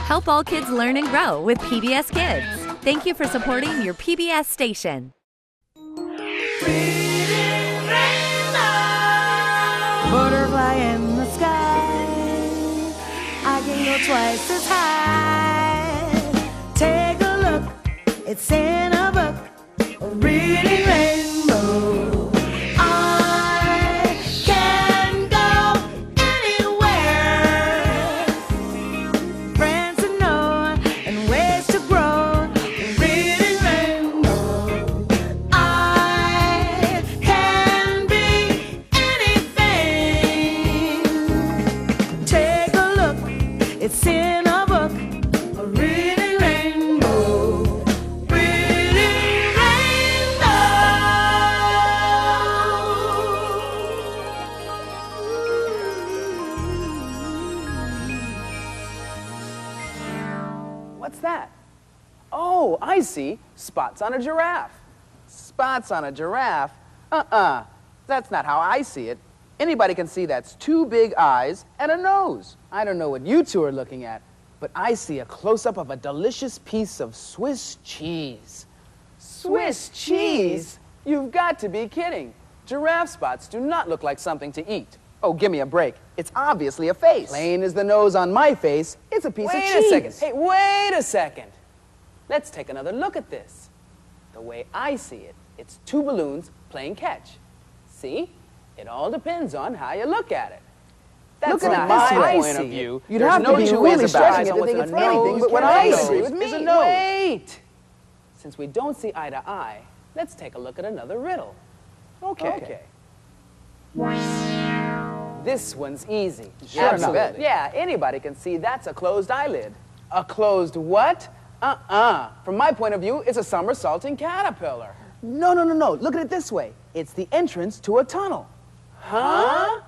Help all kids learn and grow with PBS Kids. Thank you for supporting your PBS station. Butterfly in the sky, I can go twice as high. Take a look, it's in a book, a reading rainbow. I can go anywhere, friends to know and ways to grow. A reading rainbow. I can be anything. Take a look, it's in a book, a reading rainbow. Reading rainbow. What's that? Oh, I see. Spots on a giraffe. Spots on a giraffe? That's not how I see it. Anybody can see that's two big eyes and a nose. I don't know what you two are looking at, but I see a close-up of a delicious piece of Swiss cheese. Swiss cheese? You've got to be kidding. Giraffe spots do not look like something to eat. Oh, give me a break. It's obviously a face. Plain as the nose on my face, it's a piece of cheese. Wait a second. Hey, wait a second. Let's take another look at this. The way I see it, it's two balloons playing catch. See? It all depends on how you look at it. That's not my point of view. You'd have to be really stretching it to think it's anything but what I see with me. Wait! Since we don't see eye to eye, let's take a look at another riddle. Okay. This one's easy. Sure, absolutely. Yeah, anybody can see that's a closed eyelid. A closed what? From my point of view, it's a somersaulting caterpillar. No. Look at it this way. It's the entrance to a tunnel. Huh?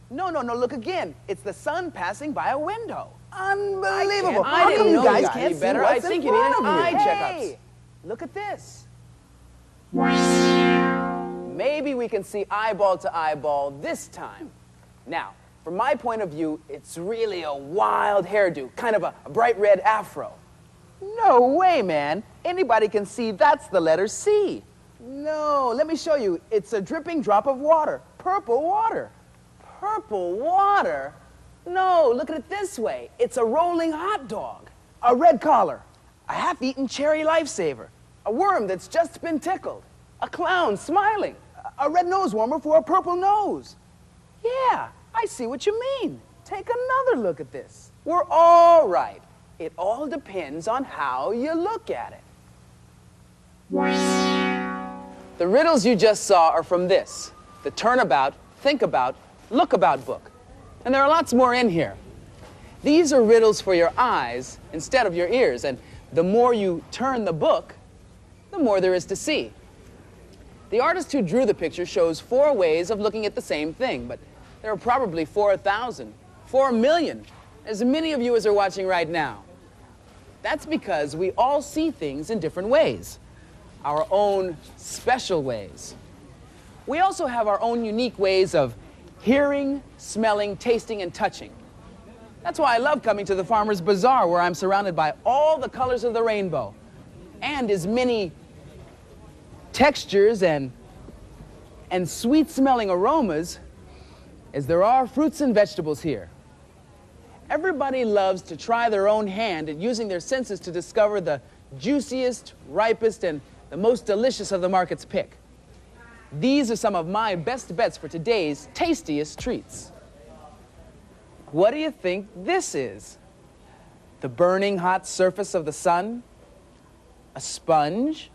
No. Look again. It's the sun passing by a window. Unbelievable. How come you guys can't see better? what's I think in you need front an of you? eye checkups. Hey. Look at this. Maybe we can see eyeball to eyeball this time. Now, from my point of view, it's really a wild hairdo, kind of a bright red afro. No way, man. Anybody can see that's the letter C. No, let me show you. It's a dripping drop of water. Purple water. Purple water? No, look at it this way. It's a rolling hot dog. A red collar. A half-eaten cherry lifesaver. A worm that's just been tickled. A clown smiling. A red nose warmer for a purple nose. Yeah, I see what you mean. Take another look at this. We're all right. It all depends on how you look at it. The riddles you just saw are from this, the Turnabout, Think About, Look About book. And there are lots more in here. These are riddles for your eyes instead of your ears, and the more you turn the book, the more there is to see. The artist who drew the picture shows 4 ways of looking at the same thing, but there are probably 4,000, 4 million, as many of you as are watching right now. That's because we all see things in different ways, our own special ways. We also have our own unique ways of hearing, smelling, tasting, and touching. That's why I love coming to the Farmer's Bazaar, where I'm surrounded by all the colors of the rainbow, and as many textures and sweet-smelling aromas as there are fruits and vegetables here. Everybody loves to try their own hand at using their senses to discover the juiciest, ripest, and the most delicious of the market's pick. These are some of my best bets for today's tastiest treats. What do you think this is? The burning hot surface of the sun? A sponge?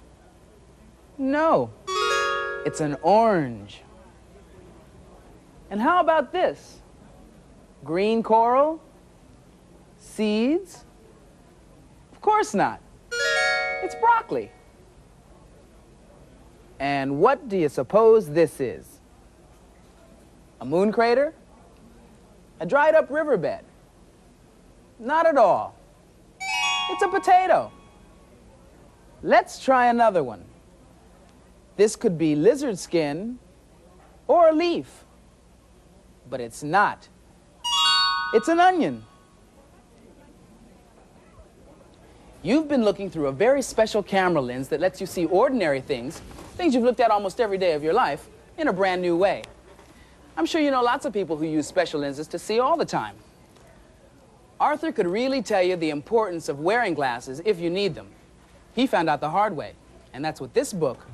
No, it's an orange. And how about this? Green coral? Seeds? Of course not. It's broccoli. And what do you suppose this is? A moon crater? A dried up riverbed? Not at all. It's a potato. Let's try another one. This could be lizard skin or a leaf, but it's not. It's an onion. You've been looking through a very special camera lens that lets you see ordinary things, things you've looked at almost every day of your life, in a brand new way. I'm sure you know lots of people who use special lenses to see all the time. Arthur could really tell you the importance of wearing glasses if you need them. He found out the hard way, and that's what this book,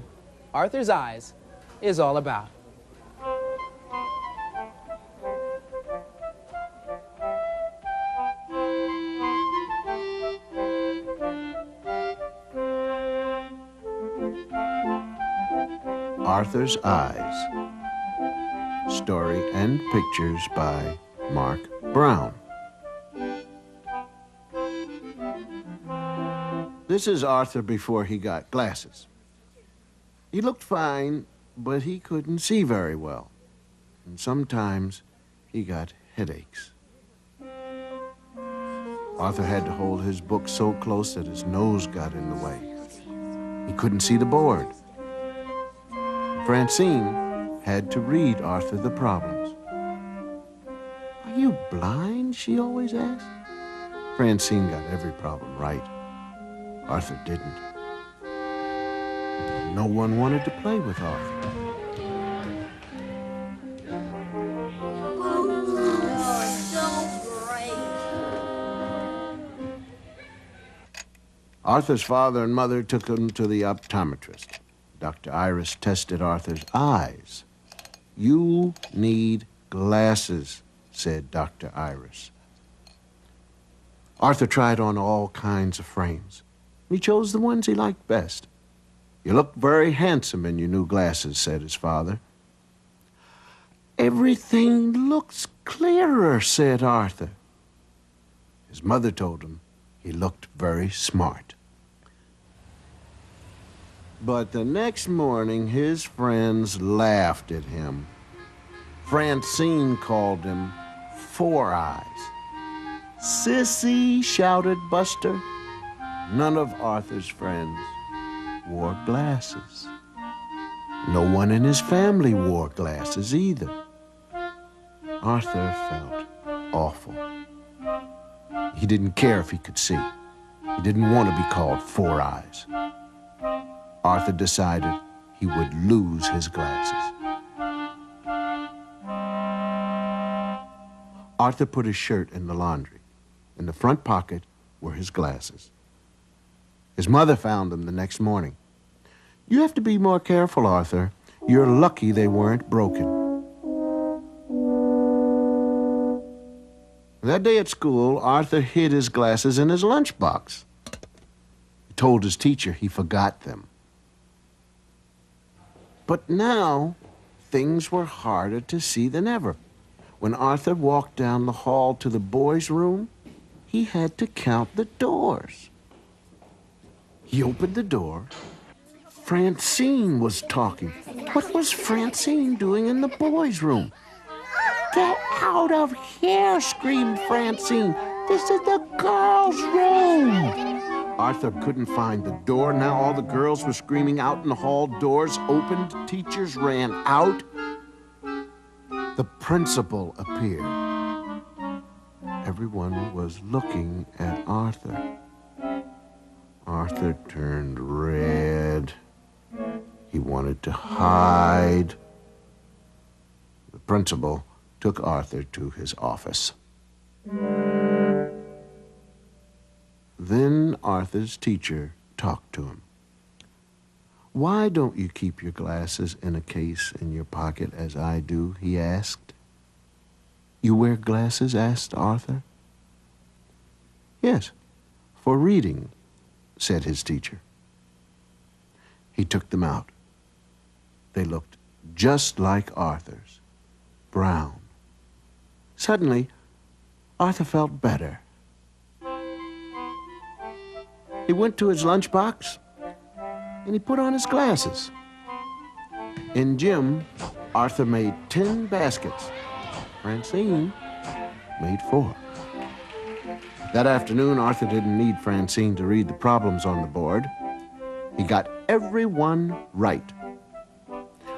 Arthur's Eyes, is all about. Arthur's Eyes. Story and pictures by Mark Brown. This is Arthur before he got glasses. He looked fine, but he couldn't see very well. And sometimes he got headaches. Arthur had to hold his book so close that his nose got in the way. He couldn't see the board. Francine had to read Arthur the problems. "Are you blind?" she always asked. Francine got every problem right. Arthur didn't. No one wanted to play with Arthur. Arthur's father and mother took him to the optometrist. Dr. Iris tested Arthur's eyes. "You need glasses," said Dr. Iris. Arthur tried on all kinds of frames. He chose the ones he liked best. "You look very handsome in your new glasses," said his father. "Everything looks clearer," said Arthur. His mother told him he looked very smart. But the next morning, his friends laughed at him. Francine called him Four Eyes. "Sissy," shouted Buster. None of Arthur's friends wore glasses. No one in his family wore glasses either. Arthur felt awful. He didn't care if he could see. He didn't want to be called Four Eyes. Arthur decided he would lose his glasses. Arthur put his shirt in the laundry. In the front pocket were his glasses. His mother found them the next morning. "You have to be more careful, Arthur. You're lucky they weren't broken." That day at school, Arthur hid his glasses in his lunchbox. He told his teacher he forgot them. But now, things were harder to see than ever. When Arthur walked down the hall to the boys' room, he had to count the doors. He opened the door. Francine was talking. What was Francine doing in the boys' room? "Get out of here!" screamed Francine. "This is the girls' room!" Arthur couldn't find the door. Now all the girls were screaming out in the hall. Doors opened. Teachers ran out. The principal appeared. Everyone was looking at Arthur. Arthur turned red. He wanted to hide. The principal took Arthur to his office. Then Arthur's teacher talked to him. "Why don't you keep your glasses in a case in your pocket as I do?" he asked. "You wear glasses?" asked Arthur. "Yes, for reading," said his teacher. He took them out. They looked just like Arthur's, brown. Suddenly, Arthur felt better. He went to his lunchbox, and he put on his glasses. In gym, Arthur made 10 baskets. Francine made 4. That afternoon, Arthur didn't need Francine to read the problems on the board. He got every one right.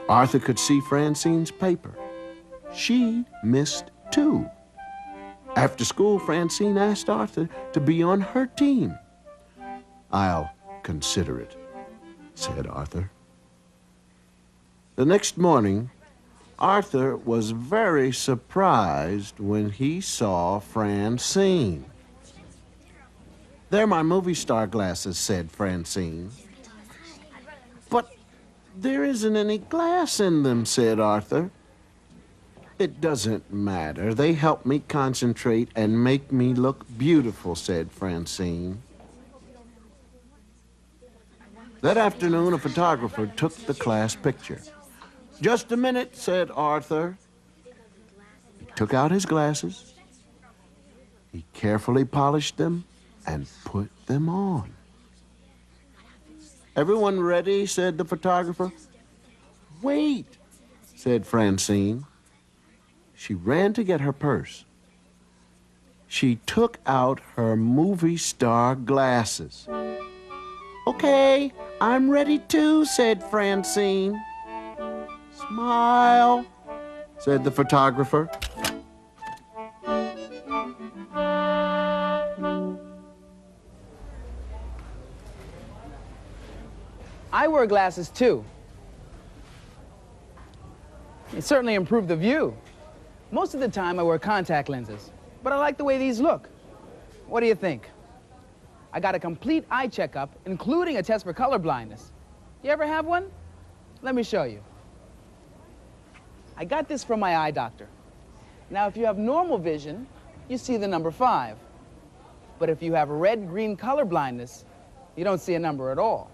Arthur could see Francine's paper. She missed 2. After school, Francine asked Arthur to be on her team. I'll consider it, said Arthur. The next morning, Arthur was very surprised when he saw Francine. "They're my movie star glasses," said Francine. "But there isn't any glass in them," said Arthur. "It doesn't matter. They help me concentrate and make me look beautiful," said Francine. That afternoon, a photographer took the class picture. "Just a minute," said Arthur. He took out his glasses. He carefully polished them and put them on. "Everyone ready?" said the photographer. "Wait," said Francine. She ran to get her purse. She took out her movie star glasses. "Okay, I'm ready too," said Francine. "Smile," said the photographer. I wear glasses too. It certainly improved the view. Most of the time I wear contact lenses, but I like the way these look. What do you think? I got a complete eye checkup, including a test for color blindness. You ever have one? Let me show you. I got this from my eye doctor. Now, if you have normal vision, you see the number 5. But if you have red-green color blindness, you don't see a number at all.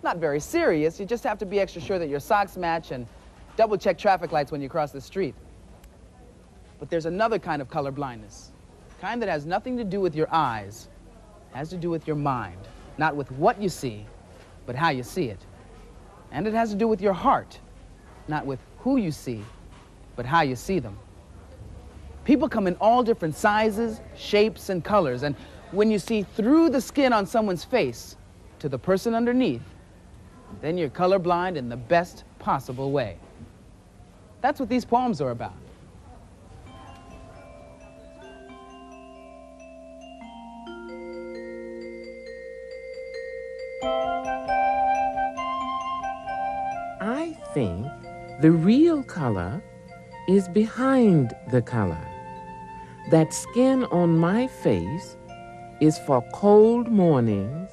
Not very serious. You just have to be extra sure that your socks match and double-check traffic lights when you cross the street. But there's another kind of color blindness, kind that has nothing to do with your eyes. It has to do with your mind, not with what you see, but how you see it. And it has to do with your heart, not with who you see, but how you see them. People come in all different sizes, shapes, and colors, and when you see through the skin on someone's face to the person underneath, then you're colorblind in the best possible way. That's what these poems are about. I think the real color is behind the color. That skin on my face is for cold mornings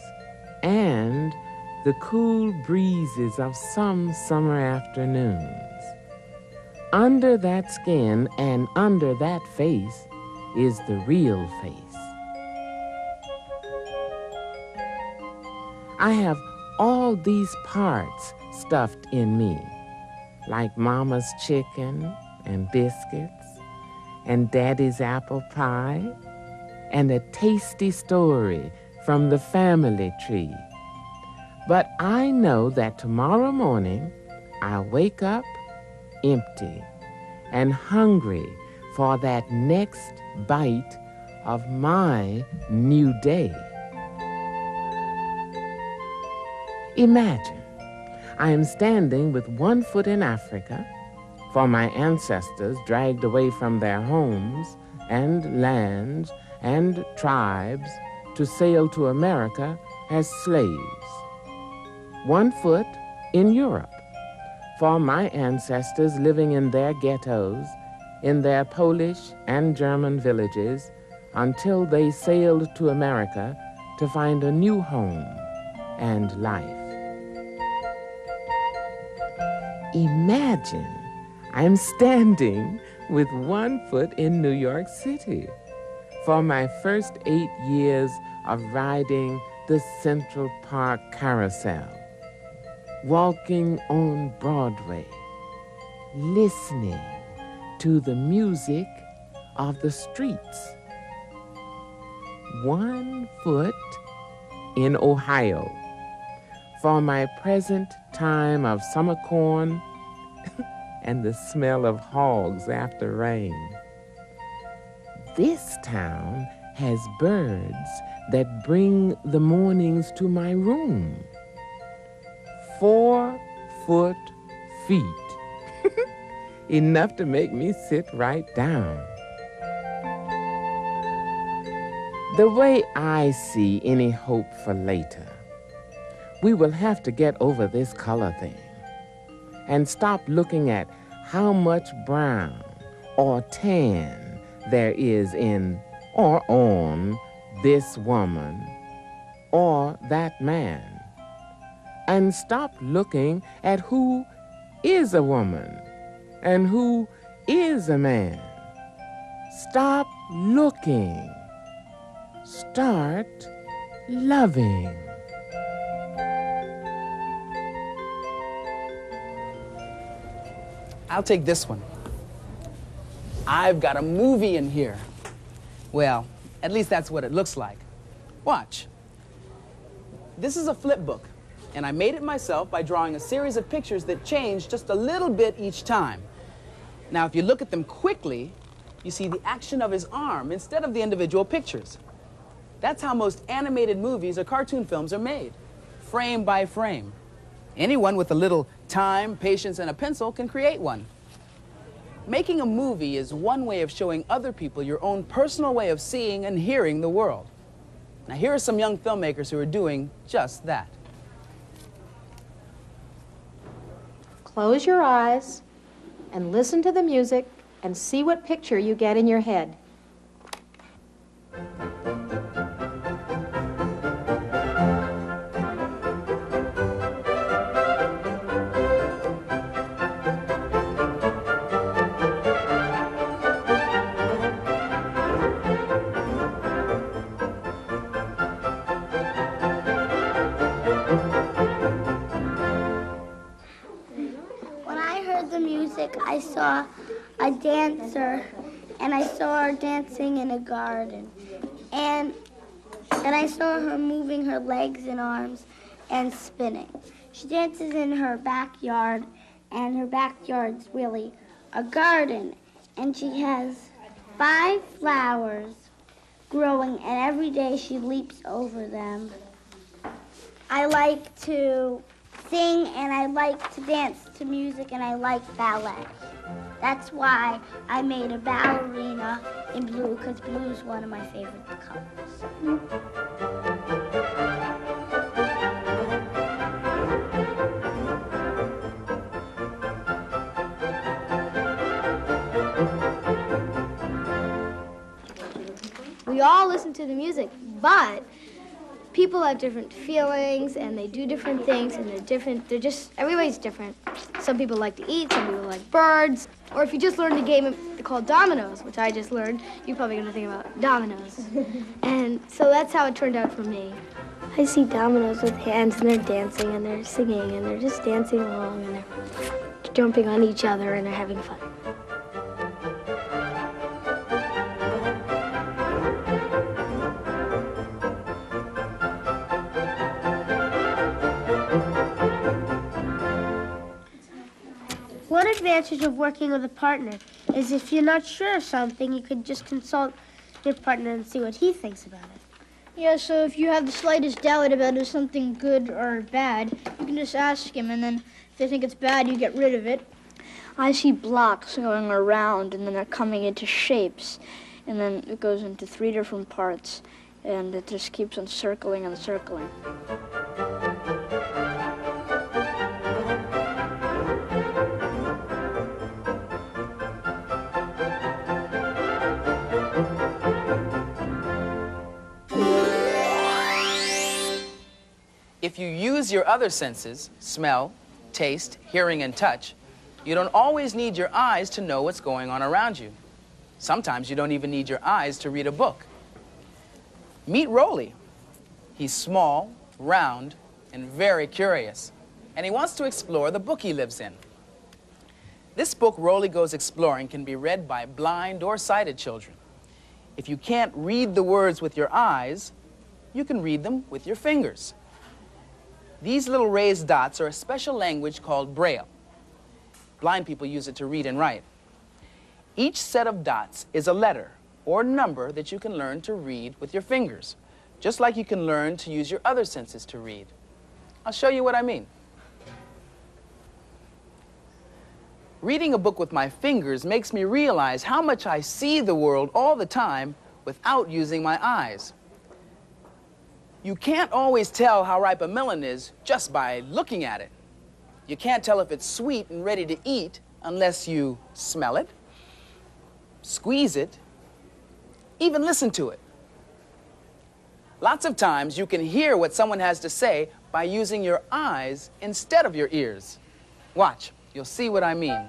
and the cool breezes of some summer afternoons. Under that skin and under that face is the real face. I have all these parts stuffed in me, like Mama's chicken and biscuits and Daddy's apple pie and a tasty story from the family tree. But I know that tomorrow morning I'll wake up empty and hungry for that next bite of my new day. Imagine I am standing with one foot in Africa, for my ancestors dragged away from their homes and lands and tribes to sail to America as slaves. One foot in Europe, for my ancestors living in their ghettos, in their Polish and German villages, until they sailed to America to find a new home and life. Imagine I'm standing with one foot in New York City for my first 8 years of riding the Central Park Carousel, walking on Broadway, listening to the music of the streets. One foot in Ohio for my present time of summer corn and the smell of hogs after rain. This town has birds that bring the mornings to my room. 4 foot feet, enough to make me sit right down. The way I see any hope for later, we will have to get over this color thing and stop looking at how much brown or tan there is in or on this woman or that man, and stop looking at who is a woman and who is a man. Stop looking. Start loving. I'll take this one. I've got a movie in here. Well, at least that's what it looks like. Watch. This is a flip book, and I made it myself by drawing a series of pictures that change just a little bit each time. Now, if you look at them quickly, you see the action of his arm instead of the individual pictures. That's how most animated movies or cartoon films are made, frame by frame. Anyone with a little time, patience, and a pencil can create one. Making a movie is one way of showing other people your own personal way of seeing and hearing the world. Now, here are some young filmmakers who are doing just that. Close your eyes and listen to the music and see what picture you get in your head. I saw a dancer, and I saw her dancing in a garden. And I saw her moving her legs and arms and spinning. She dances in her backyard, and her backyard's really a garden. And she has 5 flowers growing, and every day she leaps over them. I like to sing, and I like to dance to music, and I like ballet. That's why I made a ballerina in blue, because blue is one of my favorite colors. We all listen to the music, but people have different feelings and they do different things and everybody's different. Some people like to eat, some people like birds. Or if you just learned a game called dominoes, which I just learned, you're probably gonna think about dominoes. And so that's how it turned out for me. I see dominoes with hands and they're dancing and they're singing and they're just dancing along and they're jumping on each other and they're having fun. One advantage of working with a partner is if you're not sure of something, you could just consult your partner and see what he thinks about it. Yeah, so if you have the slightest doubt about if something good or bad, you can just ask him, and then if they think it's bad, you get rid of it. I see blocks going around, and then they're coming into shapes, and then it goes into 3 different parts, and it just keeps on circling and circling. If you use your other senses, smell, taste, hearing, and touch, you don't always need your eyes to know what's going on around you. Sometimes you don't even need your eyes to read a book. Meet Rolly. He's small, round, and very curious, and he wants to explore the book he lives in. This book, Rolly Goes Exploring, can be read by blind or sighted children. If you can't read the words with your eyes, you can read them with your fingers. These little raised dots are a special language called Braille. Blind people use it to read and write. Each set of dots is a letter or number that you can learn to read with your fingers, just like you can learn to use your other senses to read. I'll show you what I mean. Reading a book with my fingers makes me realize how much I see the world all the time without using my eyes. You can't always tell how ripe a melon is just by looking at it. You can't tell if it's sweet and ready to eat unless you smell it, squeeze it, even listen to it. Lots of times you can hear what someone has to say by using your eyes instead of your ears. Watch, you'll see what I mean.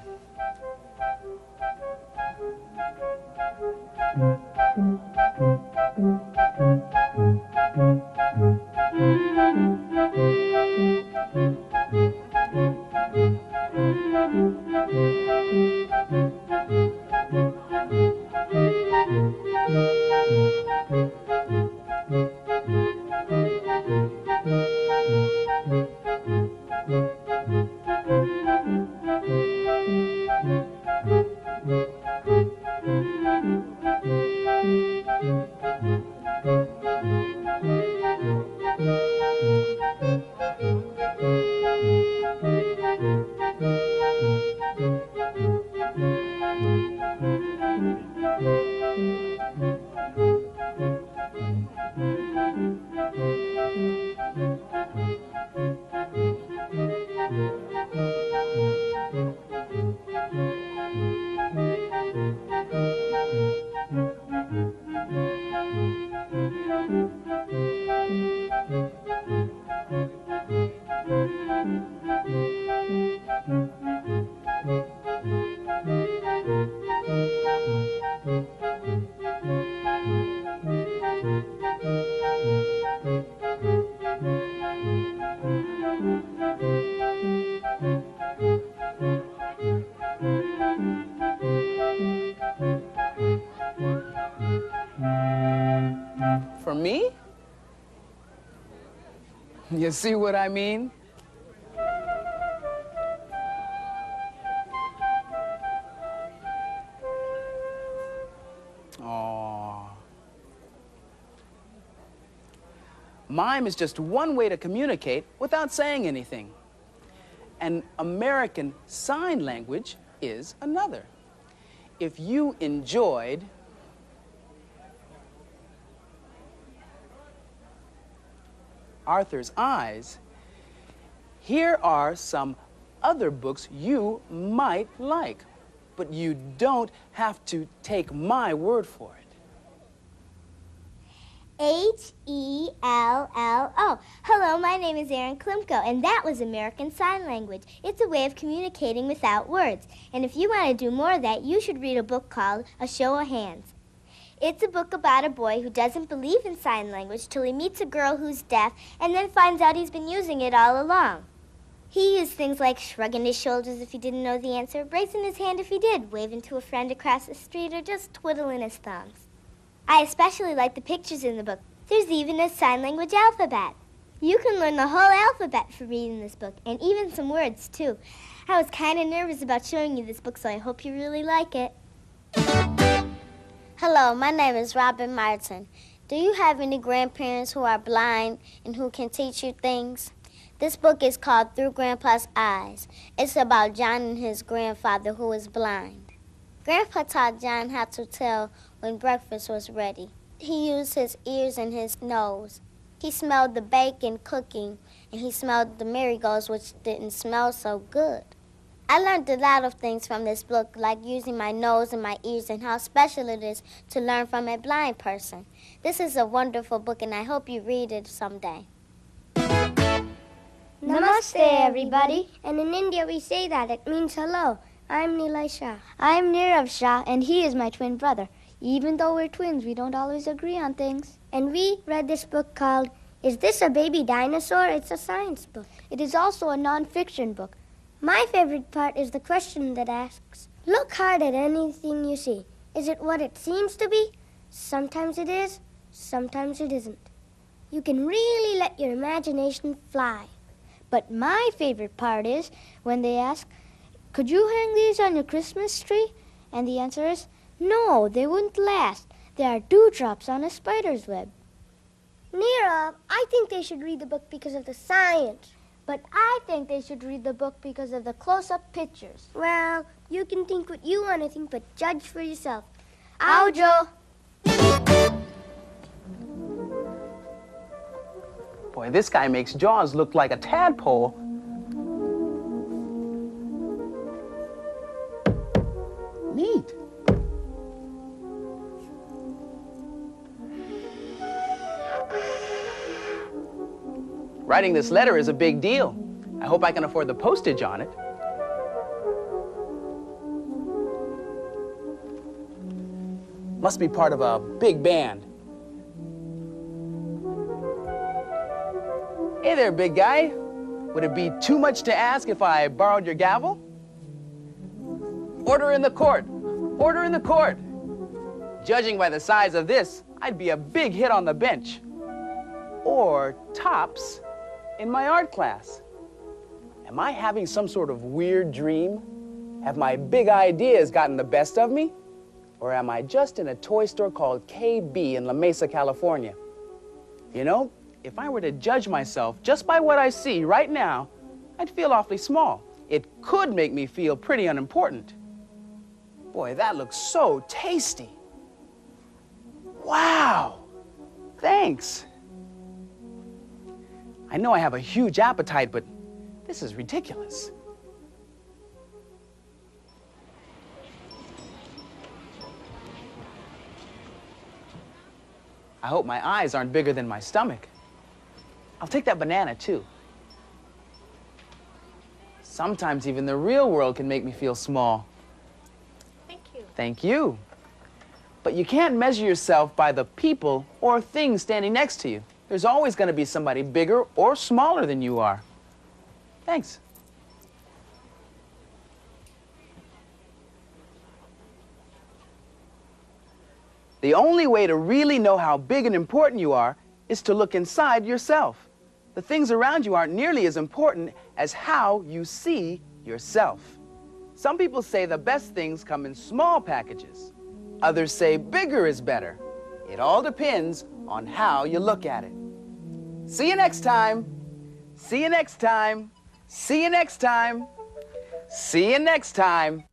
For me? You see what I mean? Aww. Mime is just one way to communicate without saying anything. And American Sign Language is another. If you enjoyed Arthur's Eyes, here are some other books you might like, but you don't have to take my word for it. Hello, my name is Erin Klimko, and that was American Sign Language. It's a way of communicating without words. And if you want to do more of that, you should read a book called A Show of Hands. It's a book about a boy who doesn't believe in sign language till he meets a girl who's deaf and then finds out he's been using it all along. He used things like shrugging his shoulders if he didn't know the answer, raising his hand if he did, waving to a friend across the street, or just twiddling his thumbs. I especially like the pictures in the book. There's even a sign language alphabet. You can learn the whole alphabet from reading this book, and even some words, too. I was kind of nervous about showing you this book, so I hope you really like it. Hello, my name is Robin Martin. Do you have any grandparents who are blind and who can teach you things? This book is called Through Grandpa's Eyes. It's about John and his grandfather who is blind. Grandpa taught John how to tell when breakfast was ready. He used his ears and his nose. He smelled the bacon cooking, and he smelled the marigolds, which didn't smell so good. I learned a lot of things from this book, like using my nose and my ears and how special it is to learn from a blind person. This is a wonderful book, and I hope you read it someday. Namaste, everybody. And in India we say that. It means hello. I'm Nilay Shah. I'm Nirav Shah, and he is my twin brother. Even though we're twins, we don't always agree on things. And we read this book called Is This a Baby Dinosaur? It's a science book. It is also a non-fiction book. My favorite part is the question that asks, look hard at anything you see. Is it what it seems to be? Sometimes it is, sometimes it isn't. You can really let your imagination fly. But my favorite part is when they ask, could you hang these on your Christmas tree? And the answer is, no, they wouldn't last. They are dewdrops on a spider's web. Nirav, I think they should read the book because of the science. But I think they should read the book because of the close-up pictures. Well, you can think what you want to think, but judge for yourself. Aujo! Boy, this guy makes Jaws look like a tadpole. Neat. Writing this letter is a big deal. I hope I can afford the postage on it. Must be part of a big band. Hey there, big guy. Would it be too much to ask if I borrowed your gavel? Order in the court. Order in the court. Judging by the size of this, I'd be a big hit on the bench. Or tops in my art class. Am I having some sort of weird dream? Have my big ideas gotten the best of me? Or am I just in a toy store called KB in La Mesa, California? You know, if I were to judge myself just by what I see right now, I'd feel awfully small. It could make me feel pretty unimportant. Boy, that looks so tasty. Wow, thanks. I know I have a huge appetite, but this is ridiculous. I hope my eyes aren't bigger than my stomach. I'll take that banana, too. Sometimes even the real world can make me feel small. Thank you. Thank you. But you can't measure yourself by the people or things standing next to you. There's always going to be somebody bigger or smaller than you are. Thanks. The only way to really know how big and important you are is to look inside yourself. The things around you aren't nearly as important as how you see yourself. Some people say the best things come in small packages. Others say bigger is better. It all depends on how you look at it. See you next time. See you next time. See you next time. See you next time.